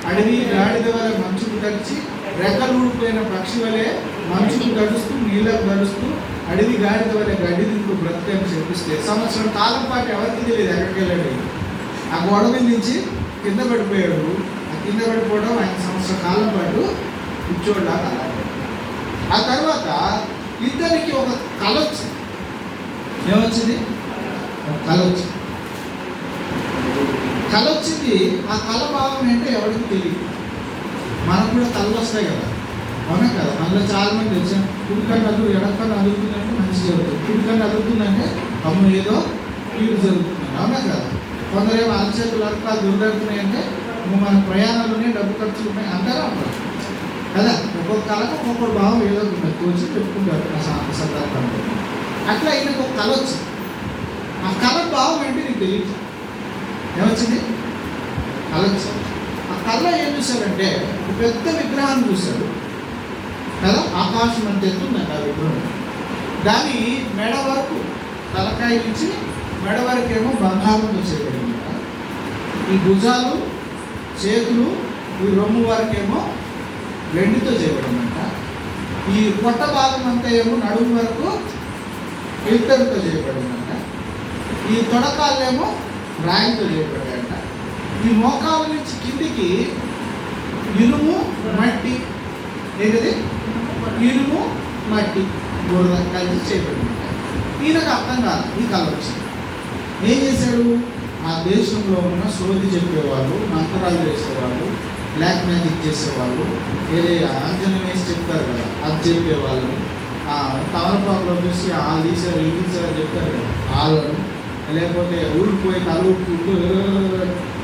అడవి గాడిద వలె మంచుకు తడిచి, రెక్కలు ఊడిపోయిన పక్షి వలె మంచుకు గడుస్తూ, నీళ్ళకు గడుస్తూ, అడవి గాడిద వలె గడ్డి తింటూ బ్రతుకని చెప్పిస్తే 1 సంవత్సరం కాలం పాటు ఎవరికి తెలియదు ఎక్కడికి వెళ్ళాడు. ఆ గోడ మీద నుంచి కింద పడిపోయాడు. ఆ కింద పడిపోవడం ఆయన 1 సంవత్సరం కాలం పాటు కూర్చోడ్లాగా అలా. ఆ తర్వాత ఇద్దరికి ఒక కళ వచ్చింది. ఏమొచ్చింది? ఒక కళ వచ్చింది. కళ వచ్చింది. ఆ కళ భావం ఏంటో ఎవరికి తెలియదు. మనకు కూడా కళలు వస్తాయి కదా, అవునా కదా? మనలో చాలా మంది తెలిసాం, కుడికన్ను అదురు ఎడకన్ను అదురుతుందంటే మంచి జరుగుతుంది, కుడికన్ను అదురుతుందంటే అమ్మ ఏదో కీడు జరుగుతుంది, అవునా కదా? కొందరేమో అరచేతులు అరకాలు దుర్దడుతున్నాయంటే మన ప్రయాణాలునే డబ్బు ఖర్చులు ఉన్నాయి అంటారా ఉంటారు కదా. ఒక్కొక్క కళకు ఒక్కొక్కటి భావం ఏదో ఉంటుంది, కూర్చి పెట్టుకుంటారు ఆ సందర్భంలో. అట్లా ఈయనకు ఒక కళ వచ్చింది. ఆ కళ భావం ఏంటి నీకు తెలియదు. ఏమొచ్చింది? కళ వచ్చింది. ఆ కళ ఏం చూశాడంటే, ఒక పెద్ద విగ్రహాన్ని చూశాడు కదా. ఆకాశం అంటే ఎత్తుందంట ఆ విగ్రహం. దాని మెడ వరకు, తలకాయ నుంచి మెడ వరకు ఏమో బంగారంతో చేయబడింది. ఈ భుజాలు, చేతులు, ఈ రొమ్ము వరకేమో వెండితో చేయబడిందంట. ఈ పొట్ట భాగం అంతా ఏమో నడుము వరకు ఇత్తడితో చేయబడిందంట. ఈ తొడకాళ్ళేమో రాయితో చేయబడ్డాయంట. ఈ మోకాల నుంచి కిందికి ఇనుము మట్టి, ఏంటది? ఇనుము మట్టి బురద కలిసి చేయబడిందంట. ఈయనకు అర్థం కాదు ఈ కళ వచ్చింది. ఏం చేశాడు? ఆ దేశంలో ఉన్న సోది చెప్పేవాళ్ళు, మంత్రాలు చేసేవాళ్ళు, బ్లాక్ మ్యాజిక్ చేసేవాళ్ళు, ఏదే ఆంజనం వేసి చెప్తారు కదా, అది చెప్పేవాళ్ళు, తమలపాకులో చూసి ఆ తీసారు ఈ తీసారు చెప్తారు కదా, వాళ్ళను, లేకపోతే ఊరిపోయి తల ఊరుకుంటూ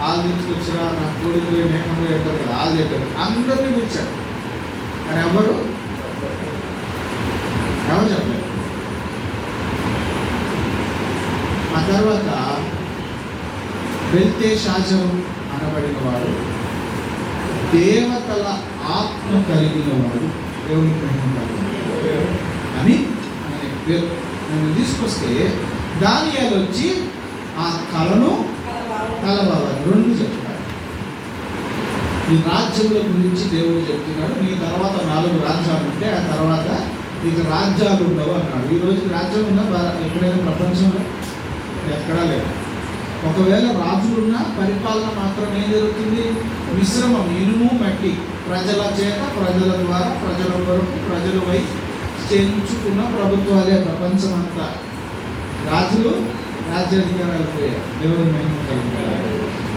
వాళ్ళు తీసుకొచ్చినా నాకు కొడుకు మేకంలో చెప్పారు కదా, వాళ్ళు చెప్పారు. అందరినీ కూర్చాడు కానీ ఎవరు చెప్పలేదు. ఆ తర్వాత బెల్తెషాజరు అనబడిన వాడు దేవతల ఆత్మ కలిగిన వాడు, దేవుని అని ఆయన పేరు. నన్ను తీసుకొస్తే దానియేలు వచ్చి ఆ కళను కలవాలి 2 చెప్తాడు. ఈ రాజ్యముల గురించి దేవుడు చెప్తున్నాడు. నీ తర్వాత 4 రాజ్యాలు ఉంటే ఆ తర్వాత నీకు రాజ్యాలు ఉండవు అన్నాడు. ఈ రోజు రాజ్యం ఉందా ఎక్కడైనా ప్రపంచంలో? ఎక్కడా లేదు. ఒకవేళ రాజులున్నా పరిపాలన మాత్రం ఏం జరుగుతుంది? మిశ్రమం, ఇనుము మట్టి, ప్రజల చేత, ప్రజల ద్వారా, ప్రజల కొరకు, ప్రజల వై చేయించుకున్న ప్రభుత్వాలే ప్రపంచం అంతా. రాజులు రాజ్యాధికారాలు పోయారు. దేవుని మహిమ కలుగుతారు.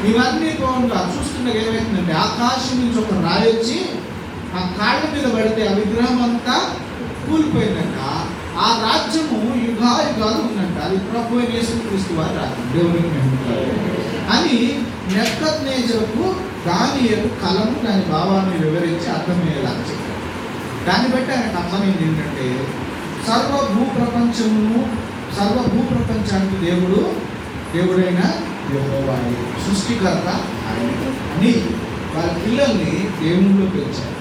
ఇవన్నీ పోగా చూస్తుండగా ఏమైతుందంటే, ఆకాశం నుంచి ఒక రాయి వచ్చి ఆ కాళ్ళ మీద పడితే ఆ విగ్రహం అంతా కూలిపోయిందంట. ఆ రాజ్యము యుగాలు ఉందంట. అది ప్రభు అయిన యేసుక్రీస్తు వారి రాజ్యం. దేవునికి మహిమ అని నెబుకద్నెజరుకు దానియేలు కళను, దాని భావాన్ని వివరించి అర్థమయ్యేలా చెప్పారు. దాన్ని బట్టి ఆయనకు అర్థమైంది ఏంటంటే, సర్వ భూప్రపంచానికి దేవుడైన యెహోవా సృష్టికర్త అని వారి పిల్లల్ని దేవుళ్ళు పెంచారు.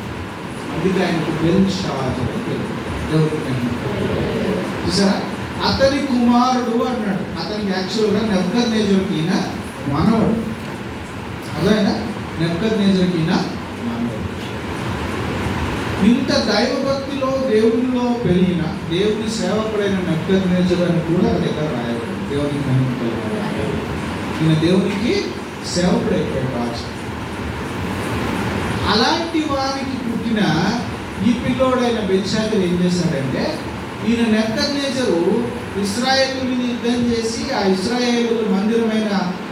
అందుకే ఆయనకు బెల్తెషాజరు పేరు. చూసారా? అతని కుమారుడు అన్నాడు. అతనికి యాక్చువల్గా నెబుకద్నెజరుకి ఈయన మానవుడు. అదేనా? నెబుకద్నెజరుకి ఈయన మానవుడు. ఇంత దైవభక్తిలో దేవునిలో పెరిగిన దేవుని సేవకుడైన నెబుకద్నెజరు అని కూడా దగ్గర రాయబడి దేవునికి మహిమ. ఈయన దేవునికి సేవకుడైపోయాడు రాజు. అలాంటి వారికి పుట్టిన ఈ పిల్లోడైన బెల్షాజరు ఏం చేశాడంటే, ఈయన నెబుకద్నెజరు ఇశ్రాయేలు మీద యుద్ధం చేసి ఆ ఇశ్రాయేలు మందిరమైన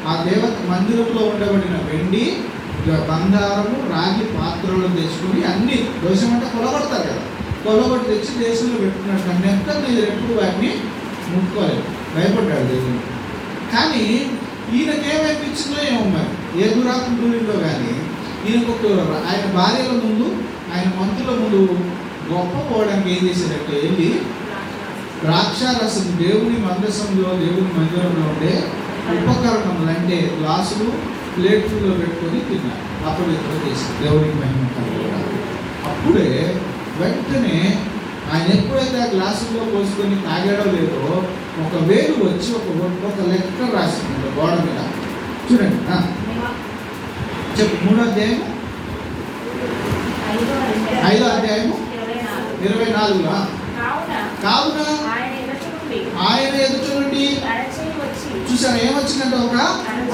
ఆ దేవత మందిరంలో ఉండబడిన వెండి, బంగారము, రాగి పాత్రలు తెచ్చుకుని అన్ని దోషం అంటే కొలగొడతారు కదా, కొలగొట్టి తెచ్చి దేశంలో పెట్టుకున్నాడు. అంటే నేను ఎప్పుడు వాటిని ముట్టుకోలేదు, భయపడ్డాడు దేవుడు. కానీ ఈయనకేమనిపించిందో ఏమో మరి, ఏ దురాకుంటుందో కానీ ఈయనకు ఆయన భార్యల ముందు, ఆయన మంత్రుల ముందు గొప్ప పోవడానికి ఏం చేశారంటే వెళ్ళి ద్రాక్షారసం దేవుని మందసంలో, దేవుని మందిరంలో ఉండే ఉపకరణములు అంటే గ్లాసులు, ప్లేట్లలో పెట్టుకొని తిన్నారు. అప్పుడు ఇతర చేశారు దేవునికి మహిమ కలుగును. అప్పుడే వెంటనే ఆయన ఎప్పుడైతే ఆ గ్లాసుల్లో పోసుకొని తాగాడో లేదో ఒక వేలు వచ్చి ఒక లెక్క రాసింది గోడ మీద. చూడండి, చెప్పు. 3వ అధ్యాయము 5వ అధ్యాయము 24. కావున ఆయన ఎదుట నుండి చూసారా ఏమొచ్చిందంటే ఒక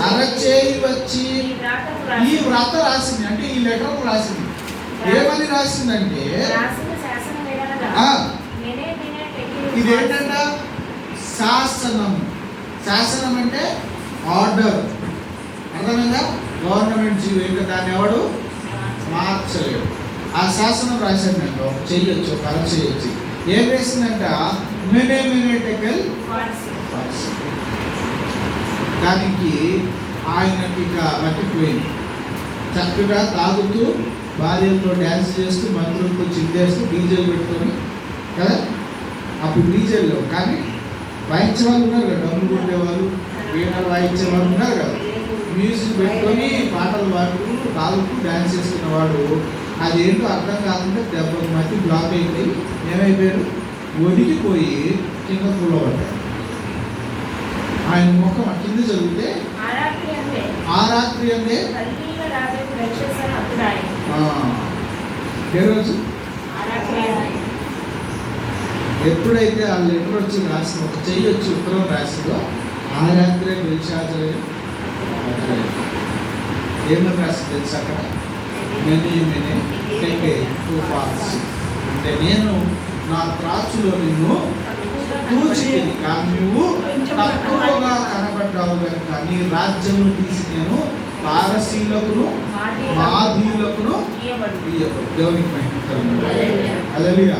అరచేయి వచ్చి ఈ వ్రత రాసింది, అంటే ఈ లెటర్ రాసింది. ఏమని రాసిందంటే ఇదేంటంట శాసనం. శాసనం అంటే ఆర్డర్, అర్థమైందా? గవర్నమెంట్ జీవో, ఇంకా దాన్ని ఎవడు మార్చలేడు. ఆ శాసనం రాశాడంట, చేయొచ్చు, ఒక అర చేయొచ్చు. ఏం వేసిందంట? టెకల్. దానికి ఆయనకి ఇక మట్టిపోయింది. చక్కగా తాగుతూ, భార్యలతో డ్యాన్స్ చేస్తూ, మంత్రులతో చిందేస్తూ, డీజేలు పెట్టుకొని కదా. అప్పుడు డీజేల్లో కానీ వాయించే వాళ్ళు ఉన్నారు కదా, డబ్బులు కొట్టేవాళ్ళు, వీణలు వాయించే వాళ్ళు ఉన్నారు కదా. మ్యూజిక్ పెట్టుకొని పాటలు పాడుతూ, తాగుతూ, డ్యాన్స్ చేసుకున్నవాడు అదేంటో అర్థం కాకుండా దెబ్బకి మధ్య బ్లాక్ అయిపోయి ఏమైపోయాడు? ఒడిగిపోయి కింద కూలబడ్డాడు. ఆయన ముఖం కింద చదివితే ఆ రాత్రి అంటే ఏ రోజు? ఎప్పుడైతే ఆ లెటర్ వచ్చి రాసిన, ఒక చెయ్యి వచ్చి ఉత్తరం రాసిందో ఆ రాత్రే పిలిచారు. ఏమని రాసింది తెలుసు అక్కడ? అంటే నేను నా త్రాచులో నిన్ను తూచితిని, కానీ నువ్వు తక్కువగా కనబడ్డావు కనుక నీ రాజ్యంలో తీసి నేను పారసీలకును మాదీయులకును దేవునికి హల్లెలూయా.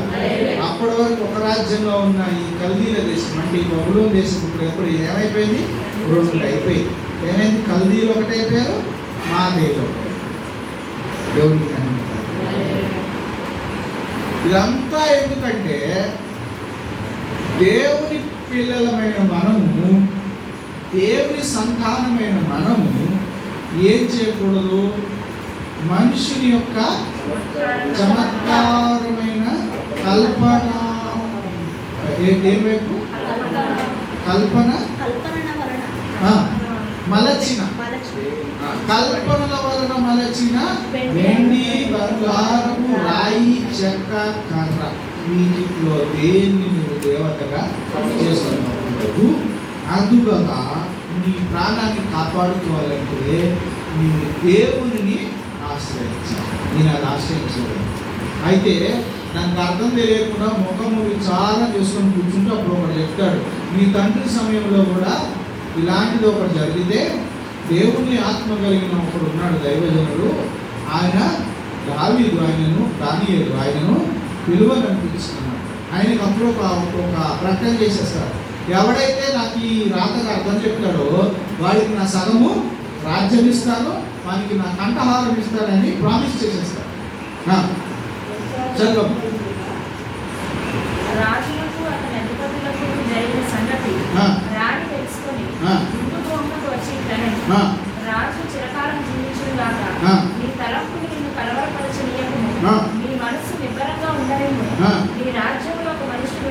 అప్పటి వరకు ఒక రాజ్యంలో ఉన్న ఈ కల్దీల దేశం అంటే ఈ బబులోను దేశం ఇప్పుడు ఎప్పుడు ఏమైపోయింది? 2 అయిపోయింది. ఏమైంది? కల్దీలు ఒకటి అయిపోయారు, మాదీయులు. దేవునికి ఇదంతా ఎందుకంటే దేవుని పిల్లలమైన మనము, దేవుని సంతానమైన మనము ఏం చేయకూడదు? మనుషుని యొక్క చమత్కారమైన కల్పన, ఏమేపు కల్పన మలచిన, కల్పనల వలన మలచిన వెండి, బంగారము, రాయి, చెక్క, కర్ర, వీటిలో దేన్ని నువ్వు దేవతగా చేస్తున్నావు. అందువల్ల నీ ప్రాణాన్ని కాపాడుకోవాలంటే నీవు దేవుని ఆశ్రయించాలి. నేను అది ఆశ్రయించలేదు. అయితే దానికి అర్థం తెలియకుండా ముఖము చాలా చేసుకొని కూర్చుంటే అప్పుడు ఒకటి చెప్తాడు, నీ తండ్రి సమయంలో కూడా ఇలాంటిది ఒకటి జరిగితే దేవుని ఆత్మ కలిగిన ఒకడు ఉన్నాడు దైవజనుడు, ఆయన దావీదు, దానియేలు ఆయనను పిలువనిపిస్తున్నాడు. ఆయనకు అప్పుడు ఒక ప్రకటన చేసేస్తాడు, ఎవడైతే నాకు ఈ రాతకు అర్థం చెప్తాడో వాడికి నా సగము రాజ్యం ఇస్తాను, వానికి నా కంఠహారం ఇస్తానని ప్రామిస్ చేసేస్తాడు. చదువు. రాజులకు అతని అధిపతులకు జరిగిన సంగతి రాణి తెలుసుకొని వచ్చి రాజు చిరకాలం జీవించుగాక, నీ తలంపుని నిన్ను కలవరపరచనీయకుము, నీ మనసు నిబ్బరంగా ఉండలేము. నీ రాజ్యంలో ఒక మనుషుడు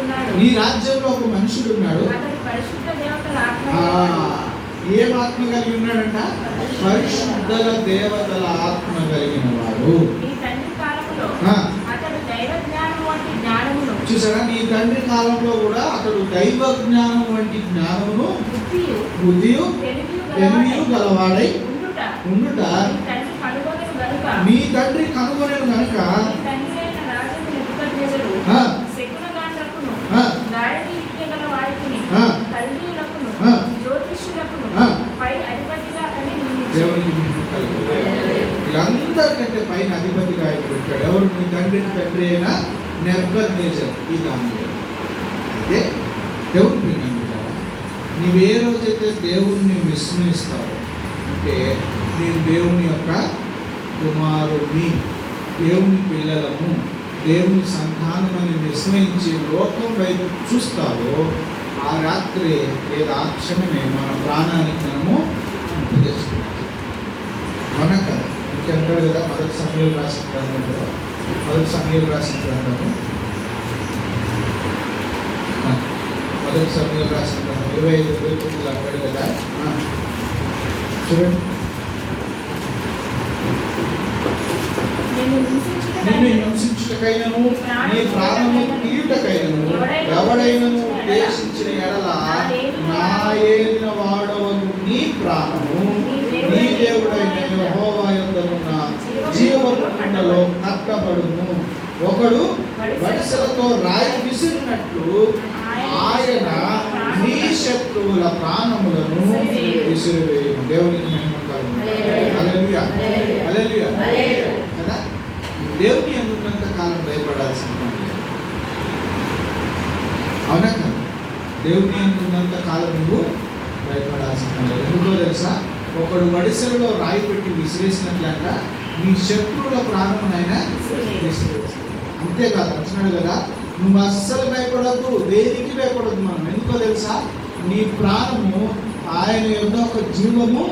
ఉన్నాడు, అతని పరిశుద్ధ దేవతల ఆత్మ. ఏ ఆత్మ కలిగి ఉన్నాడంట? పరిశుద్ధల దేవతల ఆత్మ కలిగిన వాడు. నీ తండ్రి కాలంలో అతడు దైవ జ్ఞానం వంటి జ్ఞానమును చూసారా? నీ తండ్రి కాలంలో కూడా అతడు దైవ జ్ఞానం వంటి జ్ఞానమును, బుద్ధియు, తెలివియు గలవాడై ఉండుట మీ తండ్రి కనుగొనెను గనుక జ్యోతిష్యులకును పై అధిపతిగా నెబుకద్నెజర్ ఈ దానిలో. అయితే దేవుడు ప్రియమైన నీవు ఏ రోజైతే దేవుణ్ణి విస్మరిస్తావో, అంటే నేను దేవుని యొక్క కుమారుడిని, దేవుని పిల్లలము, దేవుని సంతానమని విస్మరించి లోకం వైపు చూస్తావో, ఆ రాత్రి లేదా ఆ క్షణమే మన ప్రాణానికి మనము ఉపదేశిస్తున్నాం. అవునా కదా? ఇంకెంటాడు కదా, మొదటి సమయాలు రాసిన గ్రంథం కదా, మొదటి సమయాలు రాసిన గ్రంథము, మొదటి సమయాలు రాసిన గ్రంథం 25-29 అంటాడు కదా. చూడండి, నిన్ను హింసించుటకైనను నీ ప్రాణము తీయుటకైనను ఎవడైనను ఉద్దేశించిన ఎడల నా ఏలిన వాడవను నీ ప్రాణము నీ దేవుడైన యెహోవా యందున్న జీవపుటలో కట్టబడును. ఒకడు వడిసెలతో రాయి విసిరినట్లు ఆయన నీ శత్రువుల ప్రాణములను విసిరివేయును. దేవునికి మహిమ కలుగును. హల్లెలూయా, హల్లెలూయా కదా. దేవుని ఎందుకున్నంత కాలం భయపడాల్సిన పని లేదు. అవునా కదా? దేవుని ఎందుకున్నంత కాలం నువ్వు భయపడాల్సిన పని లేదు. ఎందుకో తెలుసా? ఒకడు వడిసెలలో రాయి పెట్టి విసిరేసినట్లంట నీ శత్రువుల ప్రాణమునైనా విసిరేస్తాడు. అంతేకాదు, వచ్చినాడు కదా, నువ్వు అస్సలు భయపడద్దు, దేనికి భయపడద్దు. మనం ఎందుకో తెలుసా? నీ ప్రాణము ఆయన యొక్క ఒక జీవము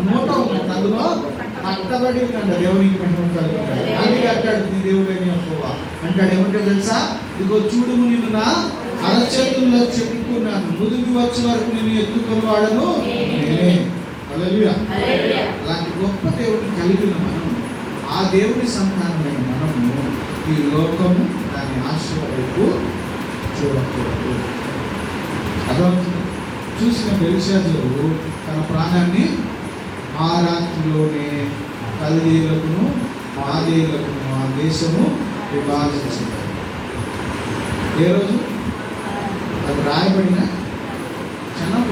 మూట ఉందంట, అందులో కట్టబడి ఉందంట. దేవునికి మహిమ కలుగుతాడు. అది అంటాడు నీ దేవుడైన యెహోవా అంటాడు. ఏమంటాడు తెలుసా? ఇదిగో చూడుము, నిన్ను నా అరచేతుల్లో చెప్పుకున్నాను, ముదిగి వచ్చే వరకు నేను ఎత్తుకొని వాడను నేనే. హల్లెలూయా. అలాంటి గొప్ప దేవుడిని కలిగిన మనం, ఆ దేవుని సంతానమైన మనము ఈ లోకము దాని ఆశల వైపు చూడకూడదు. అర్థమవుతుంది? చూసిన బెల్షాజరు తన ప్రాణాన్ని ఆ రాత్రిలోనే కల్దీయులకును మాదీయులకును ఆ దేశము విభజించింది. ఏ రోజు అది రాయబడిన క్షణం.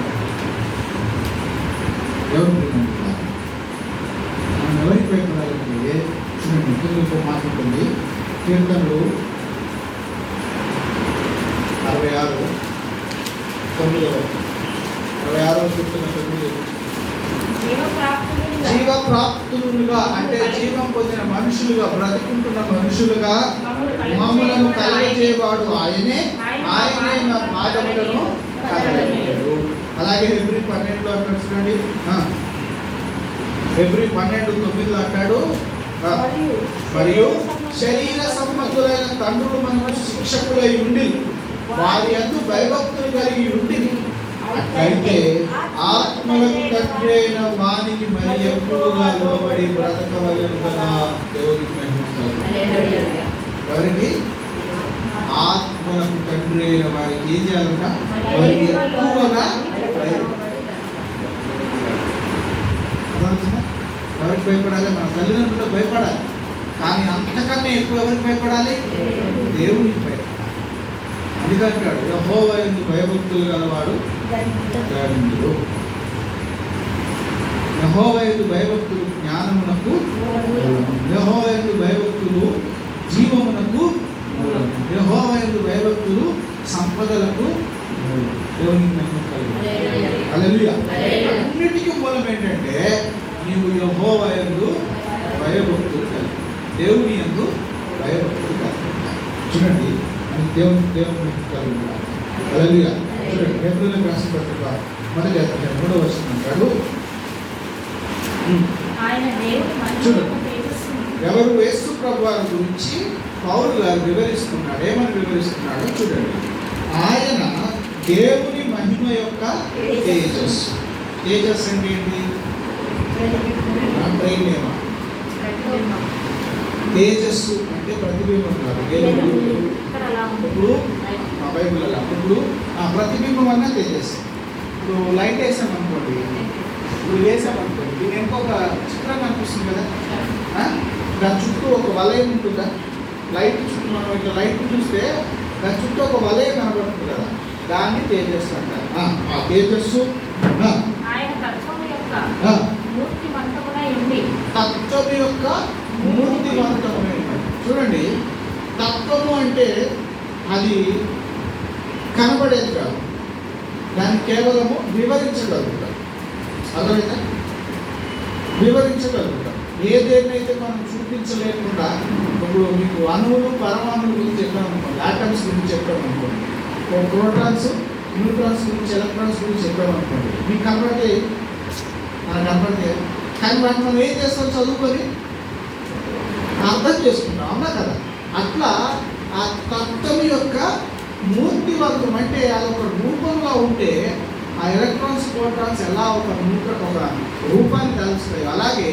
మనం ఎవరికి భయపడాలంటే చూడండి, ఇంకొక మాట ఉంటుంది. కీర్తనలు 66 కీర్తన 9. జీవప్రాప్తులుగా అంటే జీవం పొందిన మనుషులుగా, బ్రతుకుంటున్న మనుషులుగా మమ్మలను కలగజేవాడు ఆయనే, ఆయనే నా పాదములను కదలలేడు. అలాగే హెబ్రీ 12 అంటాడు చూడండి, హెబ్రీ 12:9 అంటాడు, మరియు శరీర సంబంధులైన తండ్రులు మనకు శిక్షకులై ఉండి వారి యందు భయభక్తులు కలిగి ఉండి అట్లయితే ఆత్మలకు తండ్రి అయిన వానికి మరి ఎక్కువగా లోబడి బ్రతకవలెను కదా. దేవునికి మహిమ కలుగును. ఎవరికి? ఆత్మలకు తండ్రి అయిన వారికి ఏం చేయాలంట? వారికి ఎక్కువగా. ఎవరికి భయపడాలి? మన తల్లిదండ్రులకు భయపడాలి. కానీ అంతకన్నా ఎక్కువ ఎవరికి భయపడాలి? దేవునికి భయపడాలి. అందుకంటాడు, యెహోవా యందు భయభక్తులు గలవాడు ధన్యుడు. యెహోవా యందు భయభక్తులు జ్ఞానమునకు మూలము, యెహోవా యందు భయభక్తులు జీవమునకు మూలము, యెహోవా యందు భయభక్తులు సంపదలకు మూలము. దేవునికి మహిమ కలుగును. హల్లెలూయా. అన్నిటికీ మూలం ఏంటంటే నీవు యెహోవా యందు భయభక్తులు కలిగి, దేవుని యందు భయభక్తులు కలిగి. చూడండి, దేవుని కలుగును. హల్లెలూయా. చూడండి, హెబ్రీయులకు రాసిన పత్రిక 1వ అధ్యాయం 3వ వచనం అంటాడు, ఎవరు యేసు ప్రభువారి గురించి పౌలు గారు వివరిస్తున్నాడు. ఏమని వివరిస్తున్నాడో చూడండి. ఆయన దేవుని మహిమ యొక్క తేజస్సు. తేజస్సు అంటే ఏంటి? ప్రేమ. తేజస్సు అంటే ప్రతిబింబం కాదు. ఇప్పుడు మా బైబుల్ అలా ఇప్పుడు ప్రతిబింబం అన్న తేజస్సు. ఇప్పుడు లైట్ వేసామనుకోండి, ఇప్పుడు వేసామనుకోండి, దీని ఇంకొక చిత్రం కనిపిస్తుంది కదా, దాని చుట్టూ ఒక వలయం ఉంటుందా? లైట్ చుట్టూ మనం ఇట్లా లైట్ చూస్తే దాని చుట్టూ ఒక వలయం కనబడుతుంది కదా, దాన్ని తేజస్సు అంటారు. ఆ తేజస్సు తత్వము యొక్క మూర్తివంతమైన. చూడండి, తత్వము అంటే అది కనబడేది కాదు, దాన్ని కేవలము వివరించగలుగుతాం. అర్థమైందా? వివరించగలుగుతాం. ఏదేమైతే మనం చూపించలేకుండా, ఇప్పుడు మీకు అణువులు పరమాణువుల గురించి చెప్పామనుకోండి, ఆటమ్స్ గురించి చెప్పామనుకోండి, ప్రోటాన్స్ న్యూట్రాన్స్ గురించి ఎలక్ట్రాన్స్ గురించి చెప్పామనుకోండి, మీకు కనబడితే మనకు కనబడితే, కానీ వాటిని మనం ఏం చేస్తాం? చదువుకొని అర్థం చేసుకుంటాం, అవునా కదా? అట్లా ఆ తత్వం యొక్క మూర్తివంతం అంటే అదొక రూపంలో ఉంటే ఆ ఎలక్ట్రాన్స్ ప్రోటాన్స్ ఎలా ఒక రూపాన్ని తలుస్తాయి, అలాగే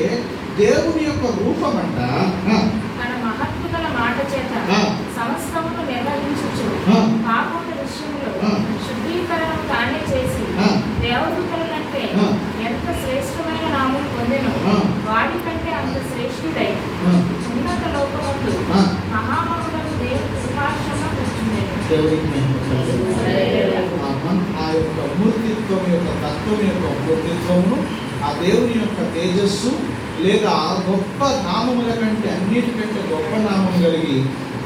దేవుని యొక్క రూపం అంట తన మహత్తుగల మాట చేత సమస్తమును నిర్వహించుచు పాపముల విషయంలో శుద్ధీకరణ తానే చేసి దేవదూతల కంటే ఎంత శ్రేష్టమైన నామం పొందెను, వాడి కంటే అంత శ్రేష్ఠుడై ఉన్నత లోకముందు మహామహులను దేవుని కృపాక్షంగా కూర్చుండెను. ఆ యొక్క మూర్తిత్వం యొక్క తత్వం యొక్క మూర్తిత్వమును, ఆ దేవుని యొక్క తేజస్సు లేదా ఆ గొప్ప నామముల కంటే అన్నిటికంటే గొప్ప నామం కలిగి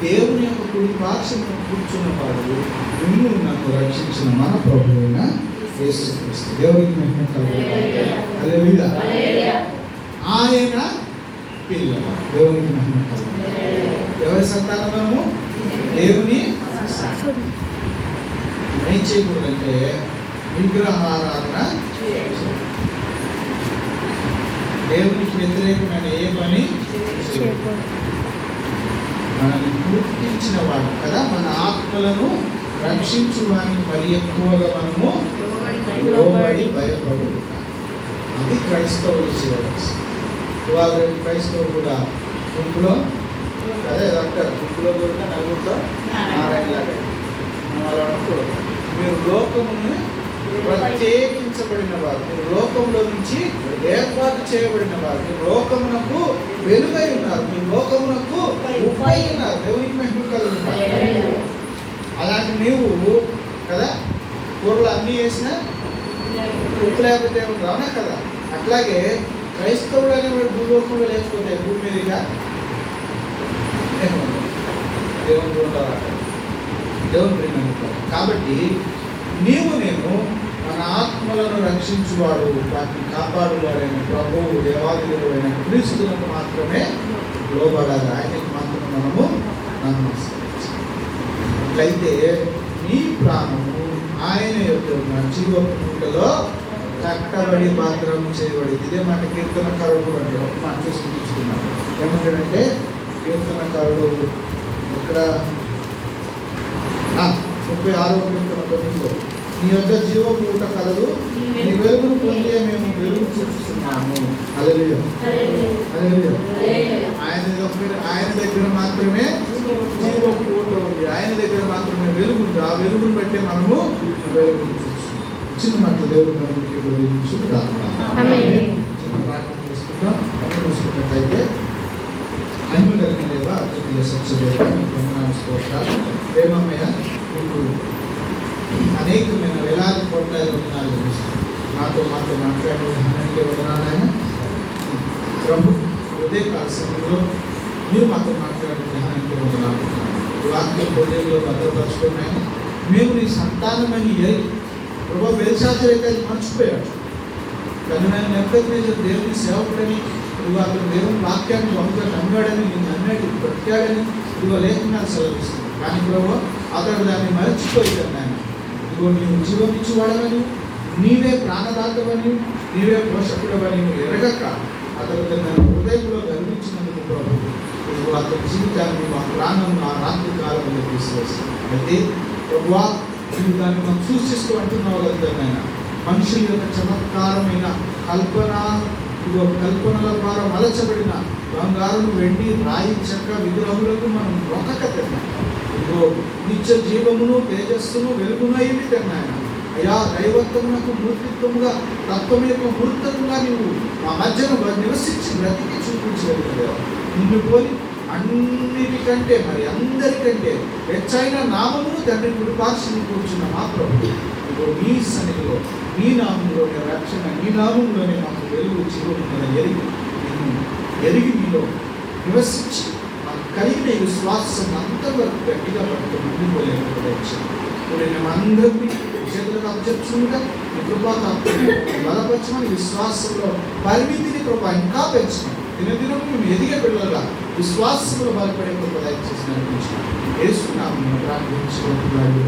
దేవుని యొక్క కుడి పార్శ్వమున కూర్చున్నవాడు నిన్ను నన్ను రక్షించిన మన ప్రభువైన యేసుక్రీస్తు. దేవునికి మహిమ కలుగుగాక. హల్లెలూయా. ఆయన పిల్లల. దేవునికి మహిమ కలుగుగాక. ఎవరి సంతానము? దేవుని. ఏం చేయకూడదంటే విగ్రహారాధన, దేవునికి వ్యతిరేకమైన ఏ పని మనల్ని గుర్తించిన వాడు కదా, మన ఆత్మలను రక్షించువానికి మరి ఎక్కువగా మనము లోబడి భయపడు. అది క్రైస్తవులు చేయవచ్చు. ఇవాళ క్రైస్తవులు కూడా గుంపులో అదే అంటారు, గుంపులో కూడా నలుగురితో నారాయణలాగా అలా అనకూడదు. మీరు లోకమును ప్రత్యేకించబడిన వారు, మీరు లోకంలో నుంచి ఏర్పాటు చేయబడిన వారు, మీరు లోకమునకు వెలుగై ఉన్నారు, మీరు లోకమునకు ఉప్పై ఉన్నారు. దేవునికి మహిమ కలుగుతారు. అలాంటి నీవు కదా కూరలు అన్నీ వేసినా ఉప్పు లేకపోతే రావునా కదా. అట్లాగే క్రైస్తవుడు అనేవాడు భూలోకంలో లేకపోతే భూమి మీదుగా దేవుని చూడాలి, దేవుని ప్రేమ. కాబట్టి నీవు నేను మన ఆత్మలను రక్షించువాడు, వాటిని కాపాడువాడైన ప్రభువు దేవాలయుడైన క్రీస్తులకు మాత్రమే లోబడాలి, ఆయనకు మాత్రమే మనము నమస్కరించాలి. అట్లయితే నీ ప్రాణము ఆయన యొక్క జీవపుటలో కట్టబడి భద్రం చేయబడింది. ఇదే మాట కీర్తనకారుడు అంటే ఒక మాట చూసుకున్నాడు. ఏమంటాడంటే కీర్తనకారుడు ఇక్కడ 36వ కీర్తన 9లో నీ యొక్క జీవపూట కలదు, నీ వెలుగును పొందే మేము వెలుగు చూస్తున్నాము. హల్లెలూయా. ఆయన దగ్గర మాత్రమే జీవపూట ఉంది, ఆయన దగ్గర మాత్రమే వెలుగు ఉంది. ఆ వెలుగును బట్టి మనము వెలుగు చూస్తున్నాం. చిన్న మాట దేవుడు మనకి ప్రార్థన చేసుకుంటాం. చూసుకున్నట్లయితే అన్ని కలిగినవా అద్భుతీయ ప్రేమమయ మీకు అనేకమైన వేలాది కోట్ల వందనాలు నాతో మాట్లాడే వదనాలైన ప్రభు ఉదయకాల సమయంలో మీరు మాతో మాట్లాడే విధానానికి వదనాలు. వాక్య హృదయంలో భద్రపరుచుకున్నాయని మేము నీ సంతానమని ప్రభు బెల్షాజరైతే మర్చిపోయాడు. కానీ నెమ్మది దేవుని సేవకుడని అతను దేవుని వాక్యాన్ని బహుగా నమ్మాడని, నేను నమ్మాడు బ్రతికాడని లేఖనాలు సెలవిస్తుంది. కానీ ప్రభు అతడు దాన్ని మర్చిపోయాడు. ఆయన ఇదిగో నీవు జీవం ఇచ్చివాడవని, నీవే ప్రాణదాతవని, నీవే పోషకుడవని ఎరగక అతడు తన హృదయంలో గర్వించినందుకు ప్రభు ఇదిగో అతని జీవితాన్ని మా ప్రాణం ఆ రాత్రి కాలంలో తీసుకొస్తాం. అయితే ప్రభువా నువ్వు దాన్ని మనం సూచిస్తూ అంటున్నావు కదా ఆయన, మనుషుల యొక్క చమత్కారమైన కల్పనల ద్వారా మలచబడిన బంగారం, వెండి, రాయి, చెక్క విగ్రహములకు మనం మొక్కక తిన్నాం. ఇదిగో నిత్య జీవమును తేజస్సును వెలుగునైవి తిన్నాయన. అయా దైవత్వమునకు మూర్తిత్వముగా తత్వం యొక్క మూర్తముగా నీవు మా మధ్యను నివసించి బ్రతికి చూపించగలిగావు. నిన్ను పోలి అన్నిటికంటే మరి అందరికంటే వెచ్చైన నామమును తండ్రి కుడిపార్శ్వము కూర్చున్న మా ప్రభు ఇదిగో నీ సన్నిధిలో నీ నామంలోనే రక్షణ, నీ నామంలోనే మాకు వెలుగు జీవమున ఎరిగి నీలో నివసించి మాకు కలిగిన ఈ విశ్వాసం అంతవరకు గట్టిగా పట్టుకుని ముందుకు పోలేకపోవచ్చు. ఇప్పుడు మేమందరినీ చేతులకు అప్పచెప్పుచుండగా ఈ కృపా బలపరచమని విశ్వాసంలో పరిమితిని కృప ఇంకా పెంచమని దినదినం మేము ఎదిగే పిల్లలుగా విశ్వాసంలో బలపడే కృప దయచేసి నడిపించాం. యేసు నామమున ప్రార్థించుకుంటున్నాము.